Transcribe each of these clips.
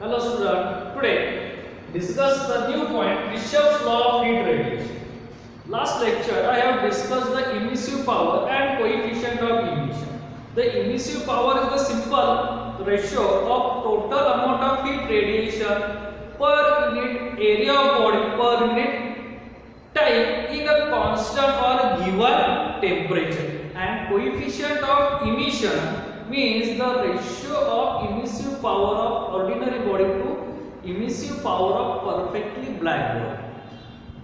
Hello student, today discuss the new point Kirchhoff's law of heat radiation. Last lecture I have discussed the emissive power and coefficient of emission. The emissive power is the simple ratio of total amount of heat radiation per unit area of body per unit time in a constant or given temperature, and coefficient of emission means the ratio of emissive power of ordinary body to emissive power of perfectly black body.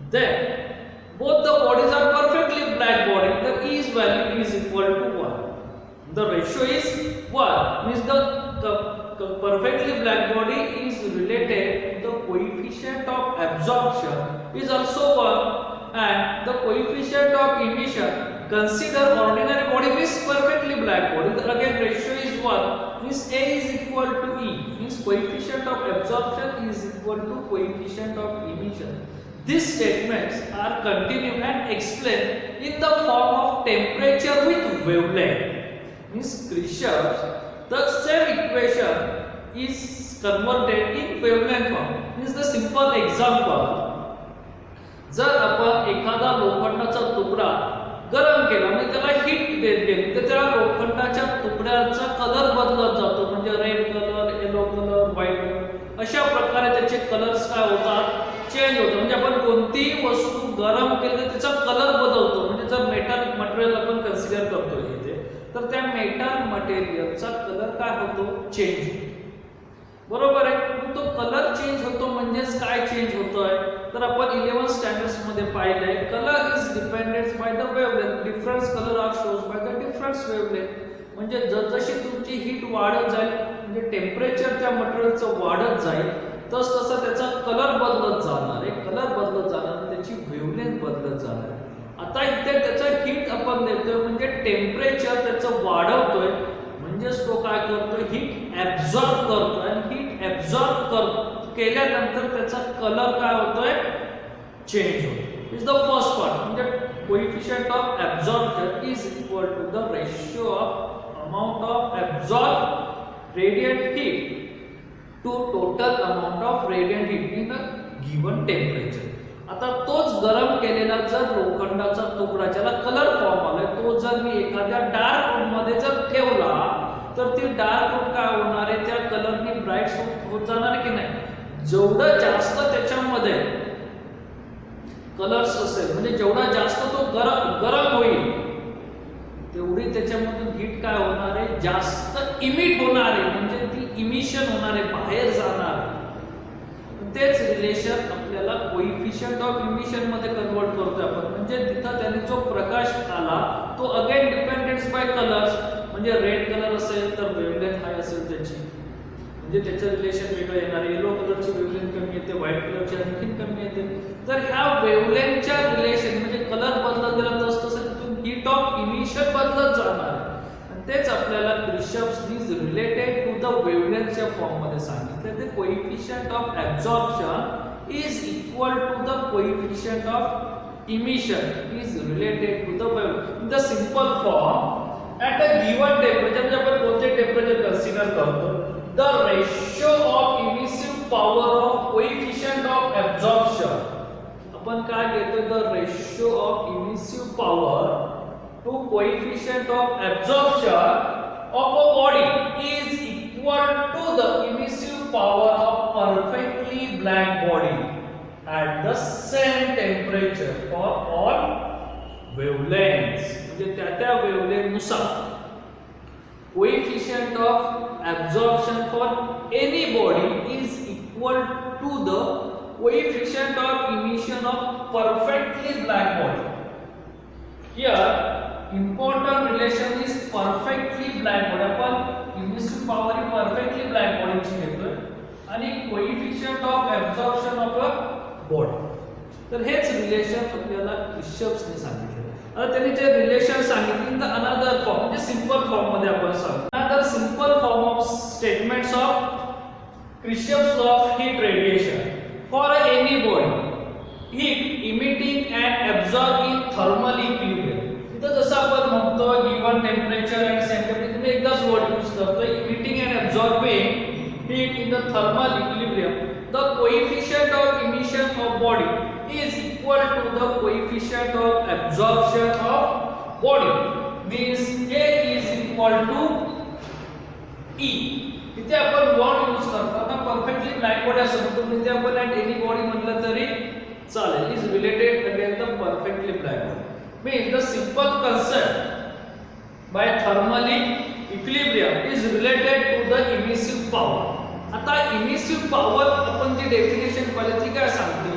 Then both the bodies are perfectly black body, the E's value is equal to 1. The ratio is 1, means the perfectly black body is related to the coefficient of absorption is also 1, and the coefficient of emission, consider ordinary body means perfectly black body, again ratio is 1, means A is equal to E, means coefficient of absorption is equal to coefficient of emission. These statements are continued and explained in the form of temperature with wavelength, means Kirchhoff's, the same equation is converted in wavelength form. Means the simple example, जर आपण एखादा लोखंडाचा तुकडा गरम केला म्हणजे त्याला heat देत गेली तर त्या लोखंडाच्या तुकड्याचा कलर बदलत जातो, म्हणजे red colour, yellow colour, white colour, अशा प्रकारे त्याचे कलर्स काय होतात, चेंज होतात. म्हणजे आपण कोणतीही वस्तू गरम केली तर त्याचा कलर बदलतो. म्हणजे जर मेटल मटेरियल आपण कन्सिडर करतो इथे, तर त्या मेटल मटेरियलचा कलर काय होतो, चेंज, बरोबर आहे. तो कलर चेंज होतो म्हणजेच काय चेंज होतोय, तर आपण 11th स्टँडर्ड्स मध्ये पाहिलंय, colour is dependent by the wavelength, difference colour are shows by the difference wavelength. म्हणजे जसजशी तुमची हीट वाढत जाईल, म्हणजे टेम्परेचर त्या मटेरियलचं वाढत जाईल, तसं त्याचा कलर बदलत जाणार आहे, कलर बदलत जाणार, त्याची वेवलेंथ बदलत जाणार. आता इथे त्याचं हीट आपण देतोय म्हणजे टेम्परेचर त्याचं वाढवतोय, म्हणजेच तो काय करतोय, हीट ऍब्सॉर्ब करतोय, आणि हीट ऍब्सॉर्ब केल्यानंतर त्याचा कलर काय होतोय, चेंज होतो. इज द फर्स्ट पार्ट, म्हणजे coefficient of absorption is equal to the ratio of amount of absorb radiant heat to total amount of radiant heat in a given temperature. आता तोच गरम केलेला जर लोखंडाचा तुकडा ज्याला कलर फॉर्म आलाय, तो जर मी एखाद्या डार्क रूम मध्ये जर ठेवला तर ती डार्क रूम काय होणार आहे, त्या कलरनी ब्राईट होत जाणार की नाही. जेवढं जास्त त्याच्यामध्ये कलर्स असेल, म्हणजे जेवढा जास्त तो गरम होईल, तेवढी त्याच्यामधून हीट काय होणार आहे, जास्त इमिट होणार आहे, म्हणजे ती इमिशन होणार आहे, बाहेर जाणार. तेच रिलेशन आपल्याला कोएफिशिएंट ऑफ इमिशन मध्ये कन्वर्ट करतोय आपण. म्हणजे तिथं त्याने जो प्रकाश आला तो अगेन डिपेंडेंट्स बाय कलर्स, म्हणजे रेड कलर असेल तर वेवलेंथ हाय असेल त्याची, म्हणजे त्याचं रिलेशन वेगळं येणार. येलो कलरची वेवलेंथ कमी येते, व्हाईट कलरची आणखीन कमी येते. तर ह्या वेवलेंथच्या रिलेशन म्हणजे कलर बदलत गेला तसं तिथून हीट ऑफ इमिशन बदलत जाणार. तेच आपल्याला Kirchhoff's is related to the वेवलेंथच्या फॉर्म मध्ये सांगितलं. ते coefficient of absorption is equal to the coefficient of emission is related to the wavelength. In the simple form at a given temperature, म्हणजे आपण कोणते टेम्परेचर कन्सिडर करतो, the ratio of emissive power of coefficient of absorption, आपण काय घेतो, the ratio of emissive power to coefficient of absorption of a body is equal to the emissive power of perfectly black body at the same temperature for all wavelengths. म्हणजे त्या wavelength नुसार coefficient of absorption for any body is equal to the coefficient of emission of perfectly black body. Here important relation is perfectly black body. आपण emissive power ही perfectly black body ची घेतोय आणि coefficient of absorption of a body. तर हेच relation आपल्याला किर्चॉफ्सने सांगितले. आता त्यांनी जे रिलेशन सांगितले इन द अनदर फॉर्म, म्हणजे सिंपल फॉर्म मध्ये आपण सांगू. Another simple form of statements of Kirchhoff's law of heat radiation for any body, heat emitting and absorb in thermal equilibrium. इथं जसं आपण म्हणतो given temperature and same temperature, एकदाच word use करतो, emitting and absorbing heat in the thermal equilibrium, the coefficient of emission of body is equal to the coefficient of absorption of body. Means A is equal to E. इथे आपण bond use करतो ना, perfectly black body असतो तर इथे आपण at any body म्हटलं तरी चालेल. Is related again the perfectly black body. Means the simple concept by thermally equilibrium is related to the emissive power. आता इमिसिव्ह पॉवर आपण जी डेफिनेशन पाहिली ती काय सांगते,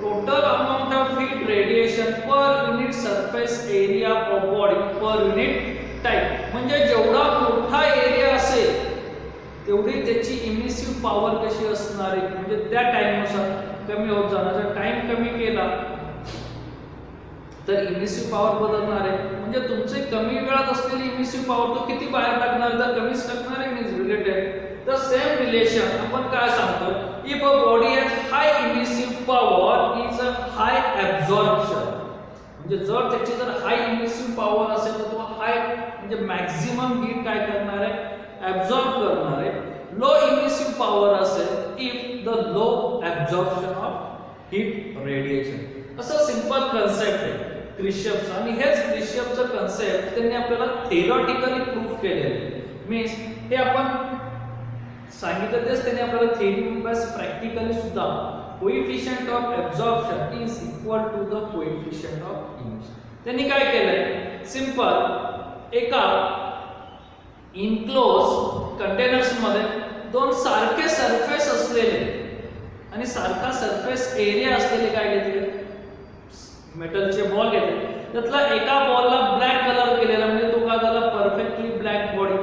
total amount of heat radiation per unit surface area of body per unit time. म्हणजे जेवढा मोठा एरिया असेल तेवढी त्याची इमिसिव्ह पॉवर कशी असणार आहे, म्हणजे त्या टाइमनुसार कमी होत जाणार. जर टाइम कमी केला तर इमिसिव्ह पॉवर बदलणार आहे. म्हणजे तुमचे कमी वेळात असलेली इमिसिव्ह पॉवर तो किती बाहेर टाकणार, तर कमीच टाकणार आहे. Is related the same relation आपण काय सांगतो, if a body has high emissive power is a high absorption. म्हणजे जर त्याची जर हाय इमिसिव्ह पॉवर असेल तर तो हाय म्हणजे मॅक्झिमम हीट काय करणार आहे, ॲब्झॉर्ब करणार आहे. लो इमिसिव्ह पॉवर असेल if the low absorption of heat radiation. असं सिंपल कन्सेप्ट आहे क्रिश्चफचा. आणि हेच क्रिश्चफचं कन्सेप्ट त्यांनी आपल्याला थेरॉटिकली प्रूफ केलेलं आहे. मीन्स हे आपण सांगितलं तेच त्यांनी आपल्याला थेरी प्लस प्रॅक्टिकली सुद्धा coefficient of absorption is equal to the coefficient of emission. त्यांनी काय केलंय, सिंपल एका इनक्लोज कंटेनर्स मध्ये दोन सारखे सरफेस असलेले आणि सारखा सरफेस एरिया असलेले काय घेतले, मेटलचे बॉल घेतले. त्यातला एका बॉलला ब्लॅक कलर केलेला म्हणजे तो काय झाला, परफेक्टली ब्लॅक बॉडी,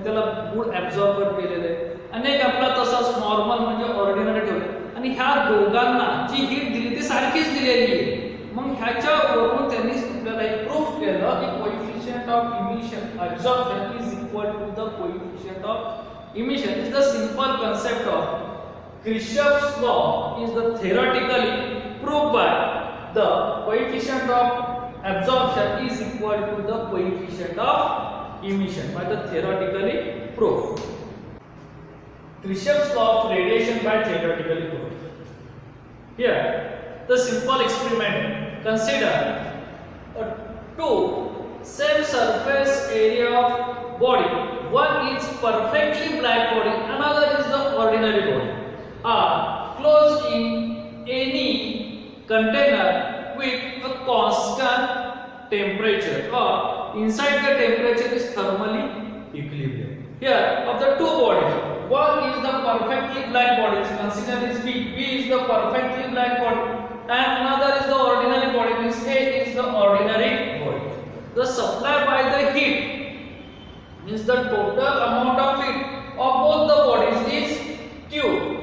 त्याला गुड ॲब्झॉर्बर केलेलं आहे. अनेक आपला तसाच नॉर्मल म्हणजे ऑर्डिनरी ठेवले. आणि ह्या दोघांना जी हीट दिली ती सारखीच दिलेली आहे. मग ह्याच्यावरून त्यांनी आपल्याला एक प्रूफ केलं की coefficient of emission absorption is equal to the coefficient of emission. Is the simple concept of Kirchhoff's law is the theoretically proved by the coefficient of absorption is equal to the coefficient of emission by the theoretically proof. Kirchhoff's law of radiation by theoretically proof. Here the simple experiment, consider two same surface area of body. One is perfectly black body, another is the ordinary body. Are closed in any container with a constant temperature, or inside the temperature is thermally equilibrium. Here of the two bodies, one is the perfectly black body, consider is B. B is the perfectly black body, and another is the ordinary body, means A is the ordinary body. The supply by the heat means the total amount of heat of both the bodies is Q,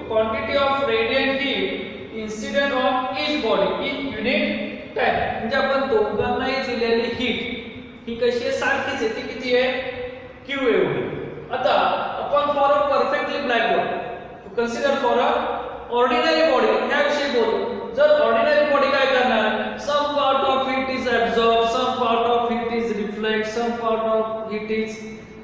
quantity of radiant heat incident on each body in unit time. म्हणजे आपण दोघांनाही दिलेली heat ही कशी आहे, सारखीच आहे. ती किती आहे, Q एवढी. आता आपण for a perfectly black body, consider for a ordinary body ह्याविषयी बोलू. जर ऑर्डिनरी बॉडी काय करणार, some part of heat is absorb, some part of heat is reflect, some part of heat is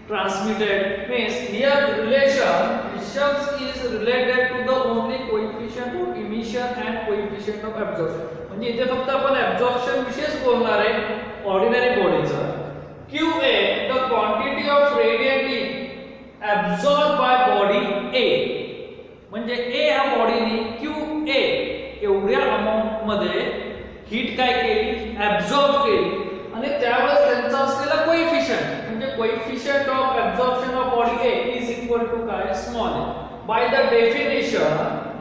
transmitted. Means here relation Kirchhoff's is related to the only coefficient of emission and coefficient of absorption. म्हणजे इथे फक्त आपण absorption विषयच बोलणार आहे ordinary बॉडीचा. QA the quantity of radiant heat absorbed by body A. म्हणजे A ह्या बॉडीने QA एवढ्या अमाउंट मध्ये हीट काय केली, ॲब्झॉर्ब केली. आणि त्यावेळेस त्यांचा असलेला कोएफिशिएंट म्हणजे coefficient of absorption of body A is equal to काय, small a. By the definition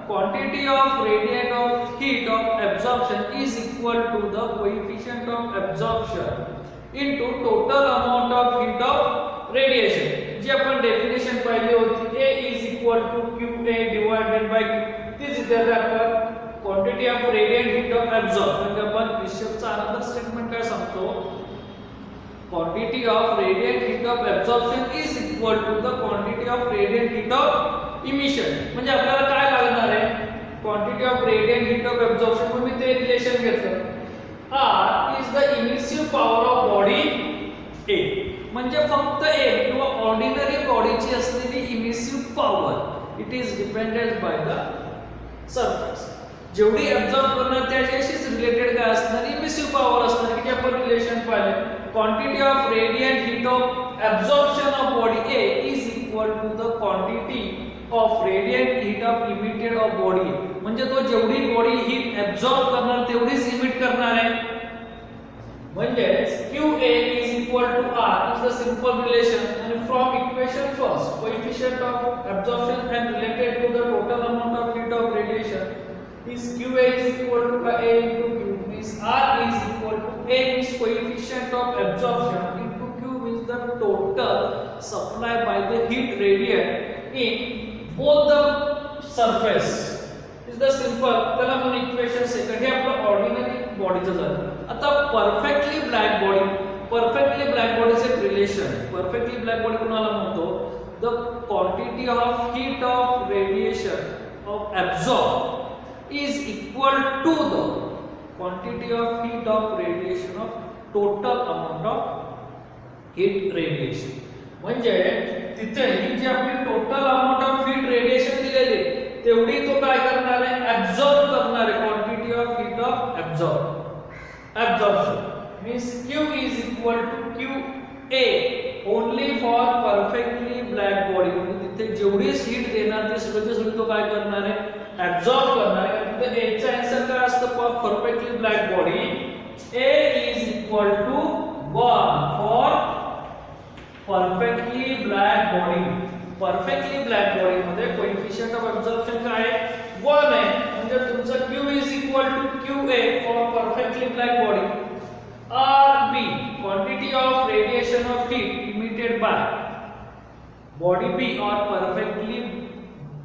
quantity of radiate of heat of absorption is equal to the coefficient of absorption into total amount of heat of radiation. जी आपण definition पाहिली होती, A is equal to QA divided by Q. तीच इथे आपण quantity of radiant heat of absorb म्हणजे आपण क्रिश्चफचा अनदर स्टेटमेंट काय सांगतो, quantity of radiant heat of absorption is equal to the quantity of radiant heat of emission. म्हणजे आपल्याला काय लागणार आहे, quantity of radiant heat of absorption म्हणून मी ते रिलेशन घेतलं. R is the emissive power of body A. म्हणजे फक्त A किंवा ऑर्डिनरी बॉडीची असलेली emissive power it is depended by the surface. जेवढी ऍब्सॉर्ब करणार त्याच्याशीच रिलेटेड काय असणार, इमिसिव्ह पॉवर असणार, की आपण रिलेशन पाहिले. Quantity of radiant heat of absorption of body A is equal to the quantity of radiant heat of emitted of body. म्हणजे तो जेवढी बॉडी हीट ऍब्सॉर्ब करणार तेवढीच इमिट करणार आहे. म्हणजे QA is equal to R is the simple relation, and from equation first coefficient of absorption and related to the total amount of heat of radiation is QA is equal to A into Q, means R is equal to A is coefficient of absorption into Q is the total supply by the heat radiant in both the surface. is the simple. त्याला आपण equation second हे आपलं ordinary बॉडीचं झालं. आता perfectly black बॉडीचे रिलेशन. Perfectly black body कोणाला म्हणतो, the quantity of heat of radiation of absorb is equal to the quantity of heat of radiation of total amount of heat radiation. म्हणजे तिथे ही जी आपली total amount of heat radiation दिलेली तेवढी तो काय करणार आहे, ऍब्सॉर्ब करणार आहे. Quantity of heat of absorption means Q is equal to QA only for perfectly black body. म्हणजे तिथे जेवढी हीट देणार ते सगळं तो काय करणार आहे, ऍब्सॉर्ब करणार आहे. तिथे A चा आन्सर काय असतं, perfectly black body A is equal to 1 for perfectly black body. Perfectly black body मध्ये कोएफिशिएंट ऑफ ऍब्सॉर्प्शन काय आहे, 1 आहे. म्हणजे तुमचं Q is equal to QA for perfectly black body. RB quantity of radiation of heat emitted by body B or perfectly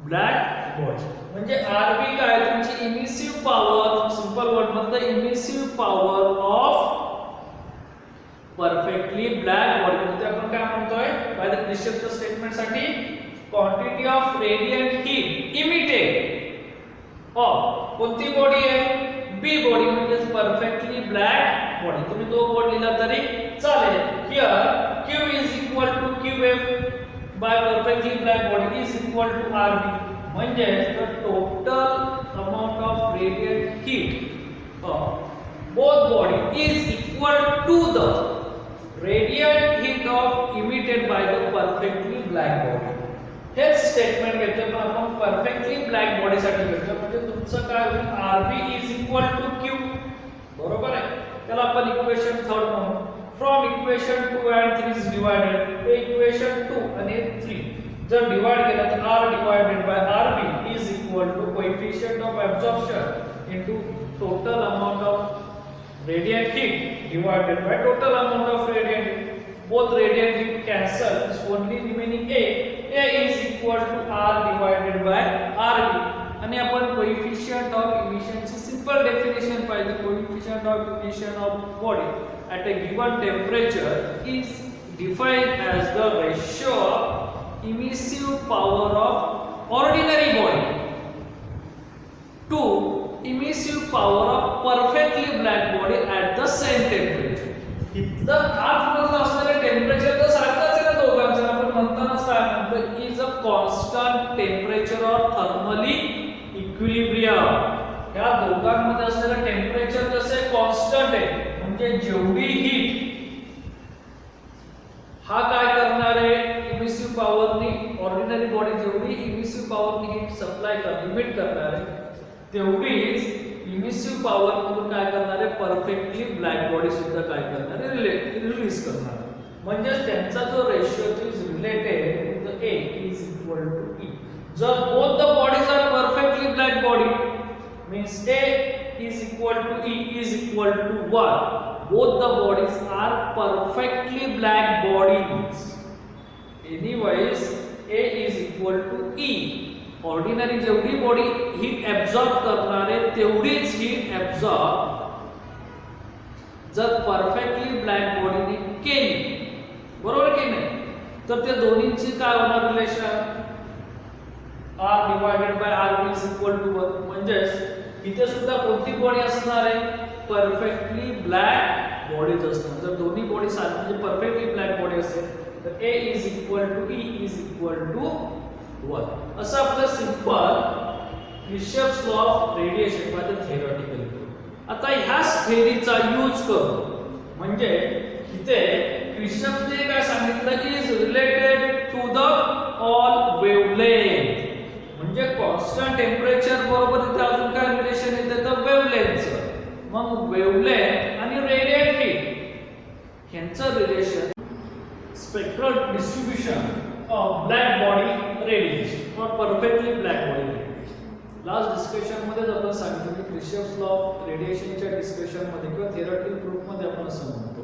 black body. म्हणजे RB काय, तुमची emissive power, simple word मध्ये emissive power of perfectly black body. म्हणजे आपण काय म्हणतोय, by the क्रिस्टलच्या statement साठी quantity of radiant heat emitted of कोणती बॉडी आहे, बी बॉडी, म्हणजे परफेक्टली ब्लॅक बॉडी. तुम्ही तो वर्ड लिहिला तरी चालेल. Here Q is equal to QA by perfectly black body is equal to RB. म्हणजे the total amount of radiant heat of both body is equal to the radiant heat of emitted by the perfectly black body. हेच statement घेतोय पण आपण perfectly black body साठी घेतोय. म्हणजे तुमचं काय होईल, RB is equal to Q. बरोबर आहे. त्याला आपण इक्वेशन थर्ड म्हणू. From equation 2 and 3 is divided. हे इक्वेशन 2 आणि 3 जर डिवाइड केलं तर R divided by RB is equal to coefficient of absorption into total amount of radiant heat divided by total amount of radiant heat. Both radiant heat cancel, is only remaining A. A is equal to R divided by RB. आणि आपण coefficient of emission ची simple definition पाहिली. Coefficient of emission of body at a given temperature is defined as the ratio of emissive power of ordinary body to emissive power of perfectly black body at the same temperature. इथलं आतमधलं असणारे temperature तर सारखंच आहे ना दोघांचं. आपण म्हणतानाच काय म्हणतो, is a constant temperature or thermally equilibrium. या दोघांमध्ये असलेलं टेम्परेचर कसं कॉन्स्टंट आहे. म्हणजे जेवढी हीट हा काय करणार आहे, इमिसिव्ह पॉवरनी ऑर्डिनरी बॉडी जेवढी इमिसिव्ह पॉवरनी हीट सप्लाय इमिट करणार आहे तेवढीच इमिसिव्ह पॉवर मधून काय करणार आहे, परफेक्टली ब्लॅक बॉडी सुद्धा काय करणार आहे, रिलीज करणार. म्हणजे त्यांचा जो ratio is related to the A is equal to E. जर both the bodies are perfectly black body means A is equal to E is equal to 1. Both the bodies are perfectly black bodies. Anyways, A is equal to E. Ordinary जेवढी body heat absorb करणार आहे तेवढीच heat absorb जर perfectly black बॉडीने केली, बरोबर की नाही, तर त्या दोन्हींची काय होणार relation, R divided by RB is equal to 1. म्हणजेच इथे सुद्धा कोणती बॉडी असणार आहे, परफेक्टली ब्लॅक बॉडीज असणार. जर दोन्ही बॉडी सारखी म्हणजे परफेक्टली ब्लॅक बॉडी असेल तर A is equal to E is equal to 1 असं आपलं simple Kirchhoff's law of radiation by the theoretical proof. आता ह्याच थेअरीचा यूज करून म्हणजे इथे क्रिशॉफ्सने काय सांगितलं is related to the all wavelength. म्हणजे कॉन्स्टंट टेम्परेचर बरोबर इथे अजून काय रिलेशन येते तर वेवलेंथचं. मग वेवलेंथ आणि रेडिएट हीट यांचं relation spectral distribution of black body radiation और perfectly black body radiation. Last discussion मध्ये आपण सांगितलं की क्रिशॉफ्स लॉ ऑफ रेडिएशनच्या डिस्कशन मध्ये किंवा थिओरिटिकल प्रूफ मध्ये आपण असं म्हणतो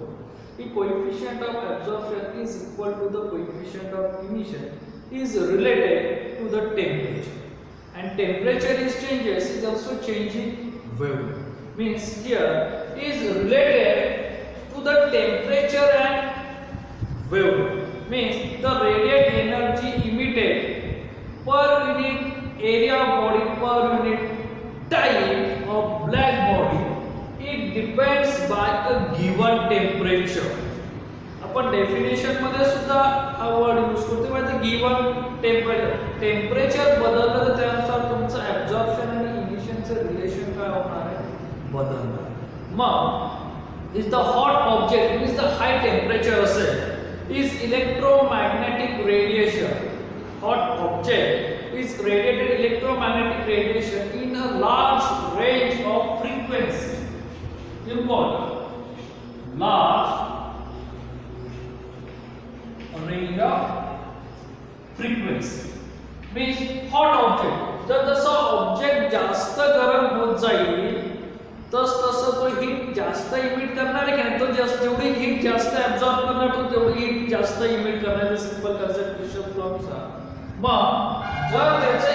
की coefficient of absorption is equal to the coefficient of emission is related to the temperature and temperature is changes is also changing wavelength. Means here is related to the temperature and wavelength. Means the radiant energy emitted per unit area of body per unit time of black body it depends by a given temperature. आपण definition मध्ये सुद्धा हा word use करतो म्हणजे given temperature बदललं तर त्यानुसार तुमचं ऍब्सॉर्प्शन आणि इमिशनचं रिलेशन काय होणार आहे बदलणार. मग is the hot object means the high temperature असेल is electromagnetic radiation. Hot object is radiated electromagnetic radiation in a large range of frequency. Important large range of frequency means hot object जर जसं object जास्त गरम होत जाईल तसं तो heat जास्त इमिट करणार आहे की तो जास्त जेवढी हीट जास्त ऍब्सॉर्ब करणार तो तेवढी हीट जास्त इमिट करणार. सिंपल कन्सेप्ट क्रिशॉफ्स लॉ नुसार. मग जर त्याचं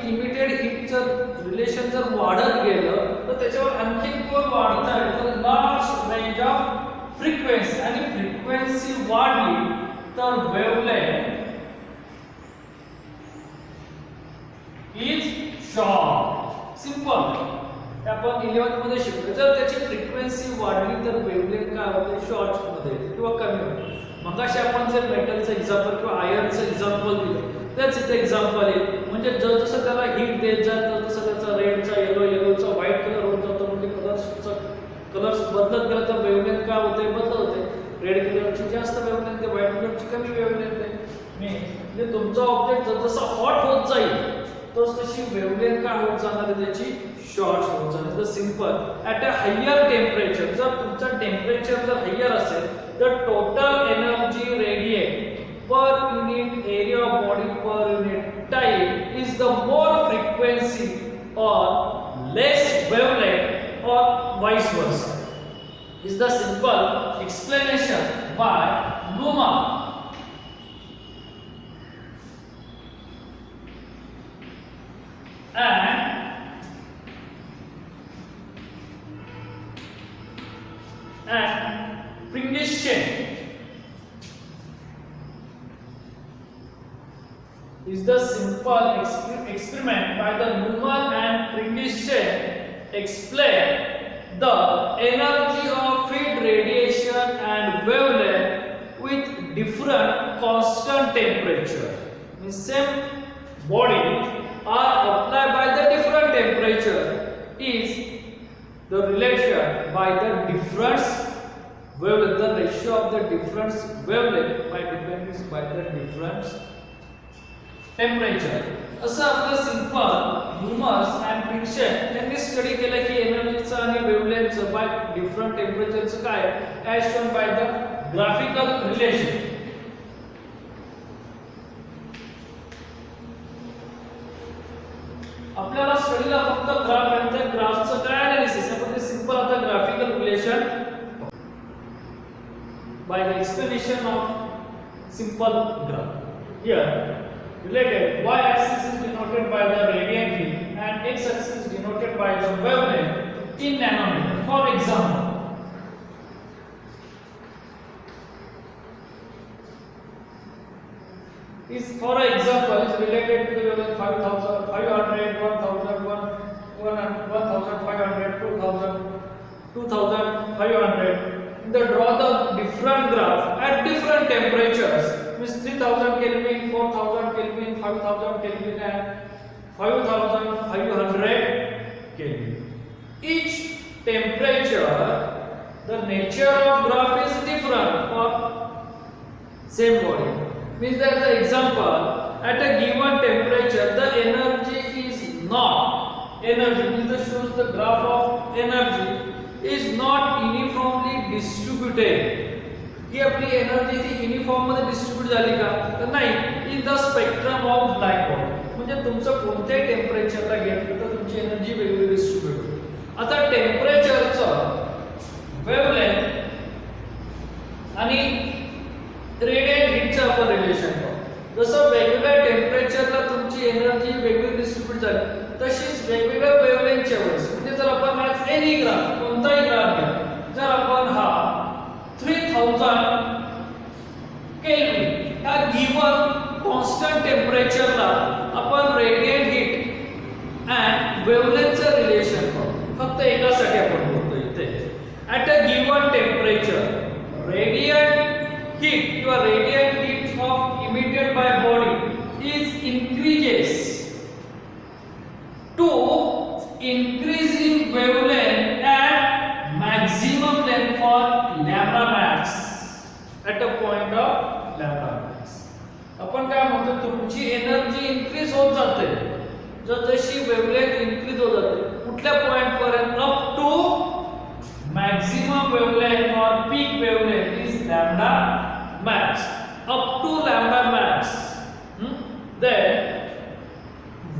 इमिटेड हीटचं रिलेशन जर वाढत गेलं तर त्याच्यावर आणखी कोण वाढत आहे तर लार्ज रेंज ऑफ फ्रिक्वेन्सी आणि फ्रिक्वेन्सी वाढली तर वेवलेंथ इज शॉर्ट. सिंपल आपण 11th मध्ये शिकलो जर त्याची फ्रिक्वेन्सी वाढली तर वेवलेंथ काय होते शॉर्ट मध्ये किंवा कमी होते. मगाशी आपण जर मेटलचं एक्झाम्पल किंवा आयर्नचं एक्झाम्पल दिलं त्याच इथे एक्झाम्पल आहे. म्हणजे जसं त्याला हीट देत जातं तसं त्याचा रेडचा येलोचा व्हाईट कलर होत जातो. म्हणजे कलर्स बदलत गेला तर वेवलेंथ काय होते बदलत होते. रेड कलरची जास्त वेवलेंथ आहे व्हाईट कलरची कमी वेवलेंथ आहे. म्हणजे तुमचा ऑब्जेक्ट जसं हॉट होत जाईल तशी वेवलेंथ काय होत जाणार आहे त्याची शॉर्ट होत जाणार. तर simple at a higher temperature जर तुमचं टेम्परेचर जर हायर असेल तर total energy radiate per unit area of body per unit time is the more frequency और लेस वेवलेंथ और vice versa. Is the simple explanation by Luhmann. And Pringlishen is the simple experiment by the Luhmann and Pringlishen explain the energy of heat radiation and wavelength with different constant temperature. The same body are applied by the different temperature is the relation by the difference wavelength. The ratio of the difference wavelength by depends by the difference temperature. असं आपलं simple लुमर्स and प्रिंगशन यांनी study केलं की एनर्जीचं आणि वेवलेंथचं bye different टेम्परेचरचं काय as shown by the graphical relation. आपल्याला स्टडीला फक्त graph आणि ग्राफचं काय ॲनालिसिस आपण ते सिंपल आता graphical relation by the explanation of simple graph. Here related y axis is denoted by the radiant heat and x axis is denoted by the wavelength in nanometer. For example, is for example is related to the wavelength 5000 500 1000 1500 2000 2500. They draw the different graph at different temperatures means 3000 Kelvin, 4000 Kelvin, 5000 Kelvin and 5500 Kelvin. Each temperature, the nature of graph is different for same body. Means that the example, at a given temperature the energy is not, energy means that shows the graph of energy is not uniformly distributed. ही आपली energy ती uniform मध्ये distribute झाली का तर नाही, in the spectrum of black body. म्हणजे तुमचं कोणत्याही टेम्परेचरला घेतलं तर तुमची एनर्जी वेगवेगळी डिस्ट्रीब्यूट होते. आता टेम्परेचरचं वेव्हलेंथ आणि रेडिएट हीटचं आपण रिलेशन पाहू. जसं वेगवेगळ्या टेम्परेचरला तुमची एनर्जी वेगळी डिस्ट्रीब्यूट झाली तशीच वेगवेगळ्या वेव्हलेंथच्या वेळेस, म्हणजे जर आपण आज एनी ग्राफ कोणताही ग्राफ घ्या, जर आपण हा 3000 केल्विन या गिवन कॉन्स्टंट टेम्परेचरला आपण रेडिएंट हीट अँड वेव्हलेंथचं रिलेशन पाहू. फक्त एकासाठी आपण बोलतो इथे, at a given temperature radiant heat किंवा radiant heat of emitted by body is increases to increasing wavelength at maximum length for lambda max at a point of lambda max. आपण काय म्हणतो, तुमची एनर्जी इन्क्रीज होत जाते जशी wavelength increase होत जाते कुठल्या पॉइंट पर्यंत, अप टू मॅक्सिमम वेव्हलेंथ और peak wavelength is lambda max, up to lambda max. Then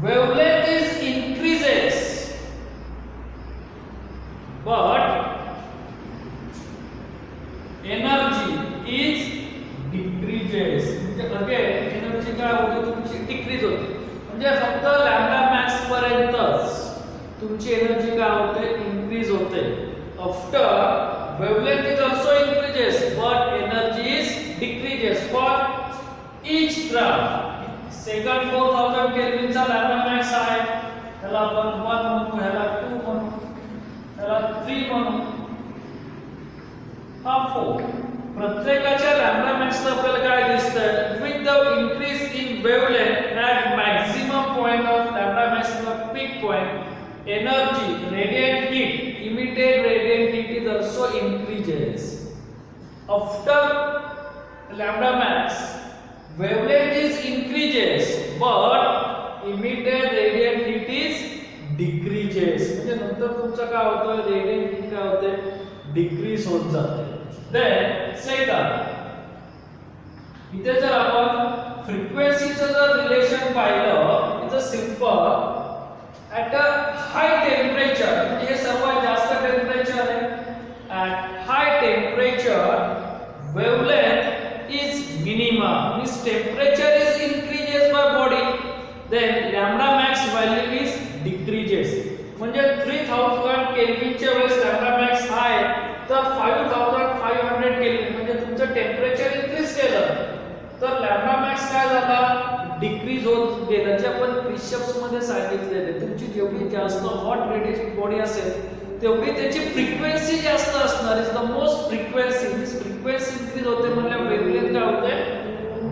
wavelength is increases but energy is decreases. म्हणजे अगेन एनर्जी काय होते तुमची डिक्रीज होते. म्हणजे फक्त लॅम्बडा मॅक्स पर्यंतच तुमची एनर्जी काय होते इन्क्रीज होते. After wavelength is also increases but energy is decreases for each graph. Second 4000 केल्विनचा लॅम्बडा मॅक्स आहे, त्याला आपण 1 म्हणू, ह्याला 2 म्हणू, ह्याला 3 म्हणू, हा 4. प्रत्येकाच्या लॅम्बडा मॅक्सला आपल्याला काय दिसतंय, with the increase in wavelength at maximum point of lambda max किंवा peak point, energy radiant heat emitted radiant heat is also increases. After lambda max wavelength is increases but emitted radiant heat is decreases. म्हणजे नंतर तुमचं काय होतं, radiant heat काय होते decrease होत जाते. देन सेकंड, इथे जर आपण फ्रिक्वेन्सीचं जर रिलेशन पाहिलं, it's a simple, at a high temperature, म्हणजे हे सर्वात जास्त टेम्परेचर आहे, at high temperature wavelength is minimum, means temperature is increases by body, then lambda max value is decreases. म्हणजे 3000 केल्विनच्या वेळेस लॅम्बडा मॅक्स हाय तर 5500 केल्विन म्हणजे तुमचं टेम्परेचर इन्क्रीज केलं तर लॅम्बडा मॅक्स काय झाला डिक्रीज होत गेला. जे आपण क्रिशप्स मध्ये सांगितलेले, तुमची जेवढी जास्त हॉट रेडिएटेड बॉडी असेल तेवढी त्याची फ्रिक्वेन्सी जास्त असणार. Is the most frequency, this frequency increase होते म्हणजे वेव्हलेंथ काय होते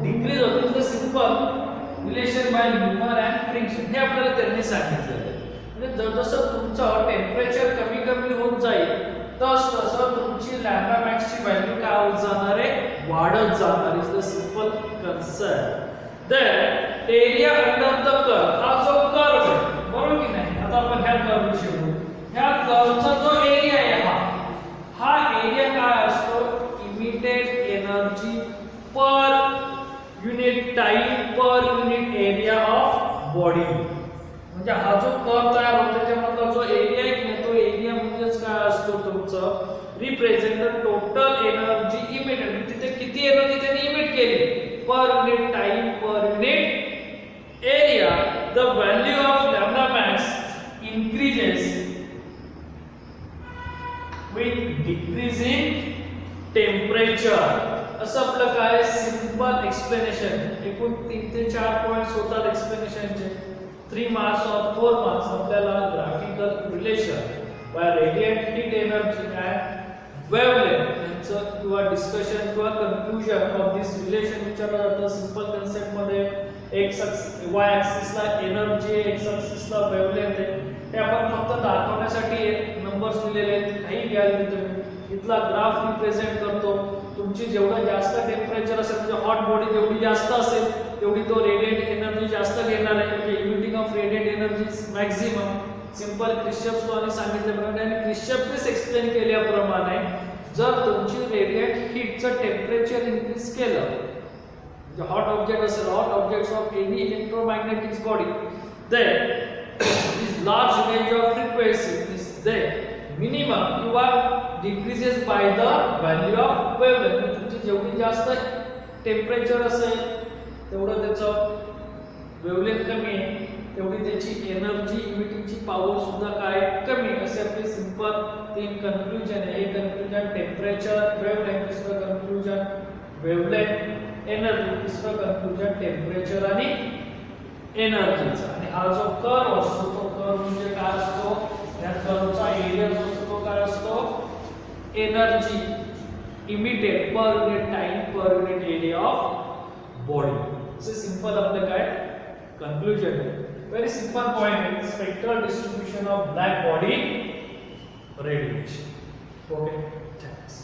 डिक्रीज होते. Is the simple relation bye न्यूमर and friction, हे आपल्याला त्यांनी सांगितलेलं आहे. म्हणजे जसं तुमचं टेम्परेचर कमी कमी होत जाईल तसं तुमची लॅम्बडा मॅक्सची व्हॅल्यू काय होत जाणार आहे, वाढत जाणार. Is the simple concept. Then area under the curve, हा जो कर्व आहे बरोबर की नाही, आता आपण ह्या कर्व विषयी बोलू. ह्या कर्वचा जो एरिया आहे हा एरिया काय असतो, emitted energy per unit time per unit area of body. म्हणजे हा जो कर्व तयार होतो त्याच्यामधला जो एरिया आहे की तो एरिया म्हणजेच काय असतो तुमचं represent the total energy emitted. तिथे किती एनर्जी त्यांनी इमिट केली पर unit time per unit area. The value of lambda max increases with decreasing temperature. असं आपलं काय सिंपल एक्सप्लेनेशन. एकूण 3 ते 4 पॉइंट्स होतात एक्सप्लेनेशनचे. 3 मार्क्स और 4 मार्क्स आपल्याला graphical relation bye radiant heat energy and wavelength यांचं किंवा डिस्कशन किंवा कन्क्लुजन ऑफ दिस रिलेशन विचारलं जातं सिंपल कन्सेप्ट मध्ये. एक्स वाय ऍक्सिसला एनर्जी आहे, एक्स ऍक्सिसला वेव्हलेंथ आहे. ते आपण फक्त दाखवण्यासाठी नंबर्स दिलेले आहेत, काही घ्याल तुम्ही. इथला ग्राफ रिप्रेझेंट करतो. तुमची जेवढं जास्त टेम्परेचर असेल म्हणजे हॉट बॉडी जेवढी जास्त असेल तेवढी तो रेडिएट एनर्जी जास्त घेणार आहे, म्हणजे emitting of radiate energy is maximum. Simple Kirchhoff's लॉने सांगितल्याप्रमाणे आणि क्रिश्चॉफनेच एक्सप्लेन केल्याप्रमाणे जर तुमची रेडिएट हीटचं टेम्परेचर इन्क्रीज केलं, म्हणजे हॉट ऑब्जेक्ट असेल, hot objects of any electromagnetic body, then this large range of frequency is then minimum किंवा decreases by the value of wavelength. तुमची जेवढी जास्त टेम्परेचर असेल तेवढं त्याचं वेव्हलेंथ कमी आहे, तेवढी त्याची एनर्जी इमिटिंगची पॉवर सुद्धा काय कमी. असे आपले सिंपल 3 कन्क्लुजन आहे. एक कन्क्लुजन टेम्परेचर वेव्हलेंथ, दुसरं कन्क्लुजन वेव्हलेंथ एनर्जी, तिसरं कन्क्लुजन टेम्परेचर आणि एनर्जीचा. आणि हा जो कर्व असतो तो कर्व म्हणजे काय असतो, या कर्वचा एरिया जो असतो तो काय असतो, energy emitted per unit time per unit area of body. असे सिंपल आपलं काय कन्क्लुजन आहे. Very simple point is spectral distribution of black body radiation. Okay, thanks.